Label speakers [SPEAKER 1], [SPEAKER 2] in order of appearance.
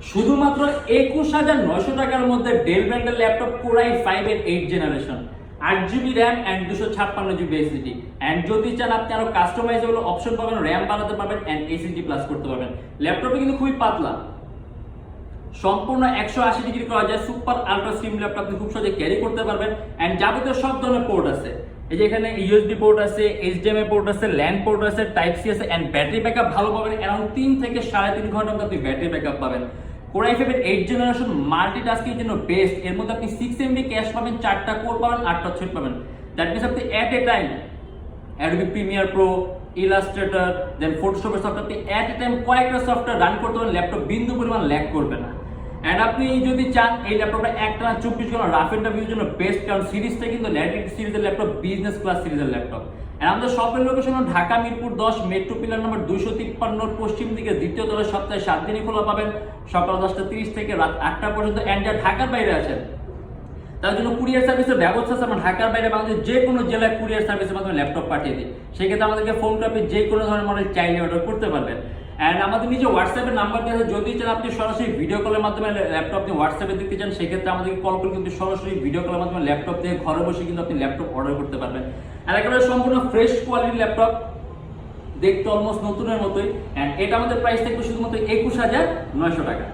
[SPEAKER 1] শুধুমাত্র 21,900 টাকার মধ্যে ডেল ব্র্যান্ডের ল্যাপটপ Core i5 এর 8 generation, 8GB RAM and 256GB SSD। And যদি চান আপনি আরো কাস্টমাইজেবল অপশন পাবেন, র্যাম বাড়াতে পারবেন এন্ড SSD প্লাস করতে পারবেন। ল্যাপটপে কিন্তু খুবই পাতলা, সম্পূর্ণ 180 ডিগ্রি করা যায়, সুপার আলট্রা স্লিম ল্যাপটপ আপনি খুব সহজে ক্যারি করতে পারবেন। এন্ড যাবতীয় সব ধরনের পোর্ট আছে, এই যে এখানে ইউএসবি পোর্ট আছে, HDMI পোর্ট আছে, ল্যান পোর্ট আছে, টাইপ সি আছে এন্ড ব্যাটারি ব্যাকআপ ভালো পাবেন। অ্যারাউন্ড 3 থেকে 3.5 ঘন্টা মতো আপনি ব্যাটারি ব্যাকআপ পাবেন। Core i5 এর 8 জেনারেশন মাল্টিটাস্কিং এর জন্য বেস্ট। এর মধ্যে আপনি 6 MB ক্যাশ পাবেন, 4টা কোর পাবেন, 8টা থ্রেড পাবেন। দ্যাট মিন্স আপনি at a time Adobe Premiere Pro, Illustrator, then Photoshop এর সফটওয়্যার আপনি এট এ টাইম কয়েকটা সফটওয়্যার রান করতে পারেন, ল্যাপটপ বিন্দু পরিমাণ ল্যাগ করবে না। এন্ড আপনি যদি চান এই ল্যাপটপটা একটানা 24 ঘন্টা রাফ এন্ড টাফ ইউজের জন্য বেস্ট, কারণ সিরিজটা কিন্তু ল্যাটিটিউড সিরিজের ল্যাপটপ, বিজনেস ক্লাস সিরিজের ল্যাপটপ। এন্ড আমাদের শপের লোকেশন হলো ঢাকা মিরপুর 10, মেট্রো পিলার নম্বর 253 পশ্চিম দিকে, দ্বিতীয় তলায়। সপ্তাহে 7 দিনই খোলা পাবেন, সকাল 10:30 থেকে রাত 8টা পর্যন্ত। এন্ড যারা ঢাকার বাইরে আছেন তার জন্য কুরিয়ার সার্ভিসের ব্যবস্থা আছে। আমরা ঢাকার বাইরে বাংলাদেশের যে কোনো জেলায় কুরিয়ার সার্ভিসের মাধ্যমে ল্যাপটপ পাঠিয়ে দিই। সেক্ষেত্রে আমাদেরকে ফোন করে আপনি যে কোনো ধরনের মডেল চাইলে অর্ডার করতে পারবেন। এন্ড আমাদের নিজে হোয়াটসঅ্যাপের নাম্বার দেওয়া আছে, যদি চান আপনি সরাসরি ভিডিও কলের মাধ্যমে ল্যাপটপ আপনি হোয়াটসঅ্যাপে দেখতে চান, সেক্ষেত্রে আমাদেরকে কল করে কিন্তু সরাসরি ভিডিও কলের মাধ্যমে ল্যাপটপ দিয়ে ঘরে বসে কিন্তু আপনি ল্যাপটপ অর্ডার করতে পারবেন। আর একেবারে সম্পূর্ণ ফ্রেশ কোয়ালিটির ল্যাপটপ, দেখতে অলমোস্ট নতুনের মতোই। এন্ড এটা আমাদের প্রাইস থাকবে শুধুমাত্র 21,900 টাকা।